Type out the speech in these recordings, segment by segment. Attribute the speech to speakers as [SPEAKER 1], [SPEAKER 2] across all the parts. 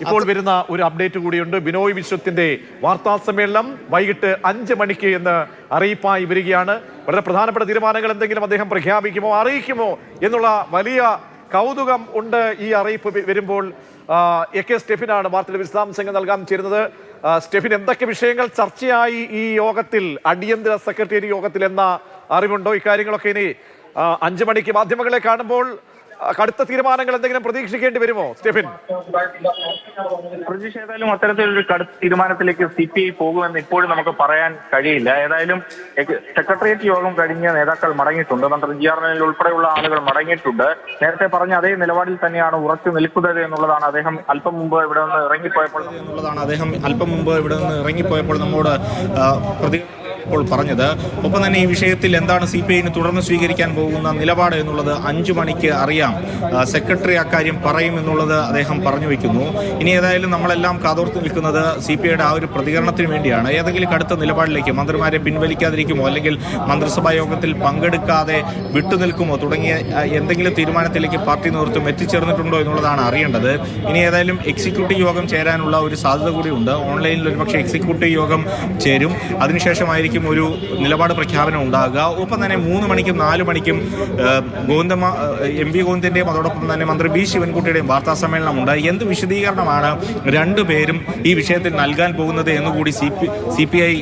[SPEAKER 1] ഇപ്പോൾ വരുന്ന ഒരു അപ്ഡേറ്റ് കൂടിയുണ്ട്. ബിനോയ് വിശ്വത്തിന്റെ വാർത്താ സമ്മേളനം വൈകിട്ട് 5 മണിക്ക് എന്ന് അറിയിപ്പായി വരികയാണ്. വളരെ പ്രധാനപ്പെട്ട തീരുമാനങ്ങൾ എന്തെങ്കിലും അദ്ദേഹം പ്രഖ്യാപിക്കുമോ, അറിയിക്കുമോ എന്നുള്ള വലിയ കൗതുകം ഉണ്ട് ഈ അറിയിപ്പ് വരുമ്പോൾ. AK സ്റ്റെഫിനാണ് വാർത്തയുടെ വിശദാംശങ്ങൾ നൽകാൻ ചേരുന്നത്. സ്റ്റെഫിൻ, എന്തൊക്കെ വിഷയങ്ങൾ ചർച്ചയായി ഈ യോഗത്തിൽ, അടിയന്തര സെക്രട്ടേറിയറ്റ് യോഗത്തിൽ എന്ന അറിവുണ്ടോ? ഇക്കാര്യങ്ങളൊക്കെ ഇനി 5 മണിക്ക് മാധ്യമങ്ങളെ കാണുമ്പോൾ കടുത്ത തീരുമാനങ്ങൾ എന്തെങ്കിലും പ്രതീക്ഷിക്കേണ്ടി വരുമോ സ്റ്റെഫിൻ?
[SPEAKER 2] പ്രതീക്ഷ ഏതായാലും അത്തരത്തിലൊരു കടുത്ത തീരുമാനത്തിലേക്ക് CPI പോകുമെന്ന് ഇപ്പോഴും നമുക്ക് പറയാൻ കഴിയില്ല. ഏതായാലും സെക്രട്ടേറിയറ്റ് യോഗം കഴിഞ്ഞ നേതാക്കൾ മടങ്ങിയിട്ടുണ്ട്. മന്ത്രി GR അനിൽ ഉൾപ്പെടെയുള്ള ആളുകൾ മടങ്ങിയിട്ടുണ്ട്. നേരത്തെ പറഞ്ഞ അതേ നിലപാടിൽ തന്നെയാണ് ഉറച്ചു നിൽക്കുന്നത് എന്നുള്ളതാണ് അദ്ദേഹം അല്പം മുമ്പ് ഇവിടെ നിന്ന് ഇറങ്ങിപ്പോയപ്പോൾ നമ്മോട് ഇപ്പോൾ പറഞ്ഞത്. ഒപ്പം തന്നെ ഈ വിഷയത്തിൽ എന്താണ് CPIന് തുടർന്ന് സ്വീകരിക്കാൻ പോകുന്ന നിലപാട് എന്നുള്ളത് 5 മണിക്ക് അറിയാം. സെക്രട്ടറി അക്കാര്യം പറയുമെന്നുള്ളത് അദ്ദേഹം പറഞ്ഞു വയ്ക്കുന്നു. ഇനി ഏതായാലും നമ്മളെല്ലാം കാതോർത്ത് നിൽക്കുന്നത് CPIയുടെ ആ ഒരു പ്രതികരണത്തിന് വേണ്ടിയാണ്. ഏതെങ്കിലും കടുത്ത നിലപാടിലേക്ക് മന്ത്രിമാരെ പിൻവലിക്കാതിരിക്കുമോ, അല്ലെങ്കിൽ മന്ത്രിസഭാ യോഗത്തിൽ പങ്കെടുക്കാതെ വിട്ടുനിൽക്കുമോ തുടങ്ങിയ എന്തെങ്കിലും തീരുമാനത്തിലേക്ക് പാർട്ടി നേതൃത്വം എത്തിച്ചേർന്നിട്ടുണ്ടോ എന്നുള്ളതാണ് അറിയേണ്ടത്. ഇനി ഏതായാലും എക്സിക്യൂട്ടീവ് യോഗം ചേരാനുള്ള ഒരു സാധ്യത കൂടിയുണ്ട്. ഓൺലൈനിൽ ഒരുപക്ഷെ എക്സിക്യൂട്ടീവ് യോഗം ചേരും. അതിനുശേഷമായിരിക്കും ഒരു നിലപാട് പ്രഖ്യാപനം ഉണ്ടാകുക. ഒപ്പം തന്നെ 3 മണിക്കും 4 മണിക്കും MV ഗോവിന്ദന്റെയും അതോടൊപ്പം തന്നെ മന്ത്രി B ശിവൻകുട്ടിയുടെയും വാർത്താ സമ്മേളനമുണ്ട്. എന്ത് വിശദീകരണമാണ് രണ്ടുപേരും ഈ വിഷയത്തിൽ നൽകാൻ പോകുന്നത് എന്നുകൂടി CPI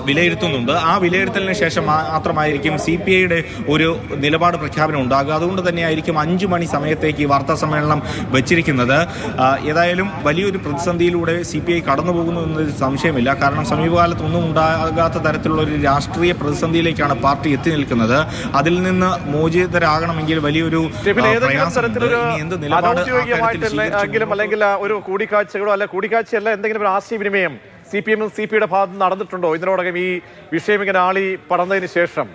[SPEAKER 2] വിലയിരുത്തുന്നുണ്ട്. ആ വിലയിരുത്തലിന് ശേഷം മാത്രമായിരിക്കും CPIയുടെ ഒരു നിലപാട് പ്രഖ്യാപനം ഉണ്ടാകുക. അതുകൊണ്ട് തന്നെയായിരിക്കും 5 മണി സമയത്തേക്ക് ഈ വാർത്താ സമ്മേളനം വെച്ചിരിക്കുന്നത്. ഏതായാലും വലിയൊരു പ്രതിസന്ധിയിലൂടെ CPI കടന്നു പോകുന്നു എന്നൊരു സംശയമില്ല. കാരണം സമീപകാലത്തൊന്നും ഉണ്ടാകാത്ത തരത്തിലുള്ള ഒരു രാഷ്ട്രീയ പ്രതിസന്ധിയിലേക്കാണ് പാർട്ടി എത്തി നിൽക്കുന്നത്. അതിൽ നിന്ന് മോചിതരാകണമെങ്കിൽ വലിയൊരു
[SPEAKER 1] അല്ലെങ്കിൽ ഒരു കൂടിക്കാഴ്ചകളോ അല്ല കൂടിക്കാഴ്ചയല്ല എന്തെങ്കിലും ഒരു ആശയവിനിമയം CPM CPIയുടെ ഭാഗത്ത് നടന്നിട്ടുണ്ടോ ഇതിനോടകം ഈ വിഷയം ഇങ്ങനെ ആളി പടർന്നതിന് ശേഷം?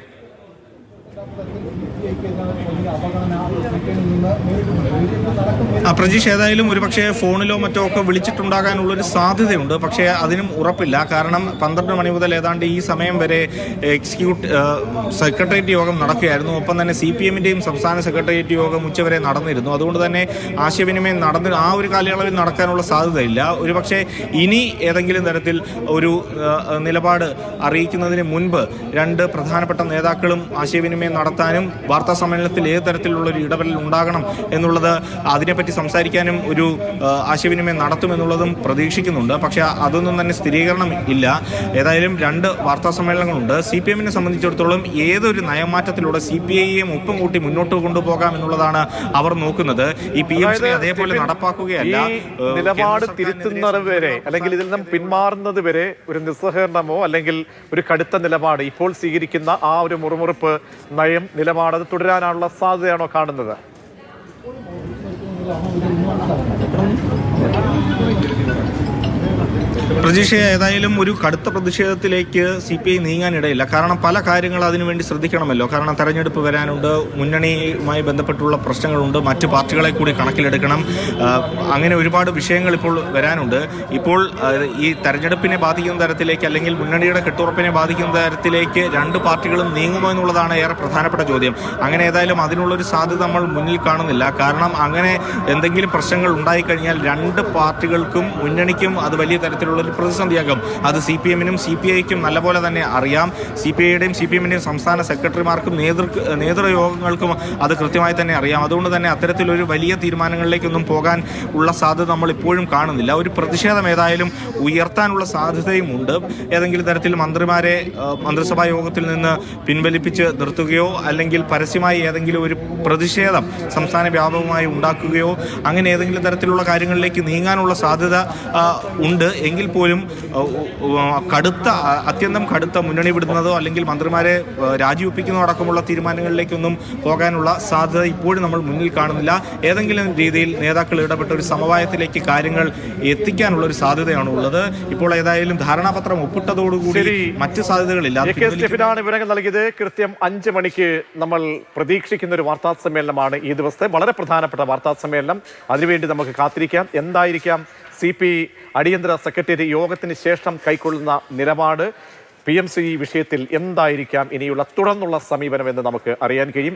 [SPEAKER 3] പ്രജീഷ്, ഏതായാലും ഒരുപക്ഷെ ഫോണിലോ മറ്റോ ഒക്കെ വിളിച്ചിട്ടുണ്ടാകാനുള്ളൊരു സാധ്യതയുണ്ട്. പക്ഷേ അതിനും ഉറപ്പില്ല. കാരണം 12 മണി മുതൽ ഏതാണ്ട് ഈ സമയം വരെ സെക്രട്ടേറിയറ്റ് യോഗം നടക്കുകയായിരുന്നു. ഒപ്പം തന്നെ CPMന്റെയും സംസ്ഥാന സെക്രട്ടേറിയറ്റ് യോഗം ഉച്ചവരെ നടന്നിരുന്നു. അതുകൊണ്ട് തന്നെ ആശയവിനിമയം ആ ഒരു കാലയളവിൽ നടക്കാനുള്ള സാധ്യതയില്ല. ഒരുപക്ഷെ ഇനി ഏതെങ്കിലും തരത്തിൽ ഒരു നിലപാട് അറിയിക്കുന്നതിന് മുൻപ് 2 പ്രധാനപ്പെട്ട നേതാക്കളും ആശയവിനിമയം നടത്താനും വാർത്താ സമ്മേളനത്തിൽ ഏത് തരത്തിലുള്ള ഒരു ഇടപെടൽ ഉണ്ടാകണം എന്നുള്ളത്, അതിനെപ്പറ്റി സംസാരിക്കാനും ഒരു ആശയവിനിമയം നടത്തുമെന്നുള്ളതും പ്രതീക്ഷിക്കുന്നുണ്ട്. പക്ഷേ അതൊന്നും തന്നെ സ്ഥിരീകരണം ഇല്ല. ഏതായാലും 2 വാർത്താ സമ്മേളനങ്ങളുണ്ട്. CPMനെ സംബന്ധിച്ചിടത്തോളം ഏതൊരു നയമാറ്റത്തിലൂടെ CPIയെയും ഒപ്പം കൂട്ടി മുന്നോട്ട് കൊണ്ടുപോകാം എന്നുള്ളതാണ് അവർ നോക്കുന്നത്. ഈ PMC അതേപോലെ നടപ്പാക്കുകയല്ല.
[SPEAKER 1] നിലപാട് തിരുത്തുന്നത് വരെ അല്ലെങ്കിൽ ഇതിൽ നിന്നും പിന്മാറുന്നത് വരെ ഒരു നിസ്സഹകരണമോ അല്ലെങ്കിൽ ഒരു കടുത്ത നിലപാട് ഇപ്പോൾ സ്വീകരിക്കുന്ന ആ ഒരു മുറുമുറുപ്പ് നയം നിലപാട് അത് തുടരാനുള്ള സാധ്യതയാണോ കാണുന്നത്?
[SPEAKER 3] പ്രതീക്ഷ ഏതായാലും ഒരു കടുത്ത പ്രതിഷേധത്തിലേക്ക് CPI നീങ്ങാനിടയില്ല. കാരണം പല കാര്യങ്ങൾ അതിനുവേണ്ടി ശ്രദ്ധിക്കണമല്ലോ. കാരണം തെരഞ്ഞെടുപ്പ് വരാനുണ്ട്, മുന്നണിയുമായി ബന്ധപ്പെട്ടുള്ള പ്രശ്നങ്ങളുണ്ട്, മറ്റ് പാർട്ടികളെ കൂടി കണക്കിലെടുക്കണം. അങ്ങനെ ഒരുപാട് വിഷയങ്ങൾ ഇപ്പോൾ വരാനുണ്ട്. ഇപ്പോൾ ഈ തെരഞ്ഞെടുപ്പിനെ ബാധിക്കുന്ന തരത്തിലേക്ക് അല്ലെങ്കിൽ മുന്നണിയുടെ കെട്ടുറപ്പിനെ ബാധിക്കുന്ന തരത്തിലേക്ക് 2 പാർട്ടികളും നീങ്ങുമോ എന്നുള്ളതാണ് ഏറെ പ്രധാനപ്പെട്ട ചോദ്യം. അങ്ങനെ ഏതായാലും അതിനുള്ളൊരു സാധ്യത നമ്മൾ മുന്നിൽ കാണുന്നില്ല. കാരണം അങ്ങനെ എന്തെങ്കിലും പ്രശ്നങ്ങൾ ഉണ്ടായിക്കഴിഞ്ഞാൽ 2 പാർട്ടികൾക്കും മുന്നണിക്കും അത് വലിയ തരത്തിലുള്ള പ്രതിസന്ധിയാകും. അത് CPMനും CPIക്കും നല്ലപോലെ തന്നെ അറിയാം. CPIയുടെയും CPMന്റെയും സംസ്ഥാന സെക്രട്ടറിമാർക്കും നേതൃയോഗങ്ങൾക്കും അത് കൃത്യമായി തന്നെ അറിയാം. അതുകൊണ്ട് തന്നെ അത്തരത്തിലൊരു വലിയ തീരുമാനങ്ങളിലേക്കൊന്നും പോകാൻ ഉള്ള സാധ്യത നമ്മൾ ഇപ്പോഴും കാണുന്നില്ല. ഒരു പ്രതിഷേധം ഏതായാലും ഉയർത്താനുള്ള സാധ്യതയും ഉണ്ട്. ഏതെങ്കിലും തരത്തിൽ മന്ത്രിമാരെ മന്ത്രിസഭാ യോഗത്തിൽ നിന്ന് പിൻവലിപ്പിച്ച് നിർത്തുകയോ അല്ലെങ്കിൽ പരസ്യമായി ഏതെങ്കിലും ഒരു പ്രതിഷേധം സംസ്ഥാന വ്യാപകമായി ഉണ്ടാക്കുകയോ അങ്ങനെ ഏതെങ്കിലും തരത്തിലുള്ള കാര്യങ്ങളിലേക്ക് നീങ്ങാനുള്ള സാധ്യത ഉണ്ട്. എങ്കിൽ പോലും അത്യന്തം കടുത്ത മുന്നണി വിടുന്നതോ അല്ലെങ്കിൽ മന്ത്രിമാരെ രാജിവെപ്പിക്കുന്നതോ അടക്കമുള്ള തീരുമാനങ്ങളിലേക്കൊന്നും പോകാനുള്ള സാധ്യത ഇപ്പോഴും നമ്മൾ മുന്നിൽ കാണുന്നില്ല. ഏതെങ്കിലും രീതിയിൽ നേതാക്കൾ ഇടപെട്ട ഒരു സമവായത്തിലേക്ക് കാര്യങ്ങൾ എത്തിക്കാനുള്ള ഒരു സാധ്യതയാണ് ഉള്ളത്. ഇപ്പോൾ ഏതായാലും ധാരണാപത്രം ഒപ്പിട്ടതോടുകൂടി മറ്റ് സാധ്യതകളില്ല.
[SPEAKER 1] വിവരങ്ങൾ നൽകിയത് കൃത്യം 5 മണിക്ക് നമ്മൾ പ്രതീക്ഷിക്കുന്ന ഒരു വാർത്താ സമ്മേളനമാണ് ഈ ദിവസത്തെ വളരെ പ്രധാനപ്പെട്ട വാർത്താ സമ്മേളനം. അതിനുവേണ്ടി നമുക്ക് കാത്തിരിക്കാം. എന്തായിരിക്കാം CPI അടിയന്തര സെക്രട്ടേറിയറ്റ് യോഗത്തിന് ശേഷം കൈക്കൊള്ളുന്ന നിലപാട്, PMC വിഷയത്തിൽ എന്തായിരിക്കാം ഇനിയുള്ള തുടർന്നുള്ള സമീപനം എന്ന് നമുക്ക് അറിയാൻ കഴിയും.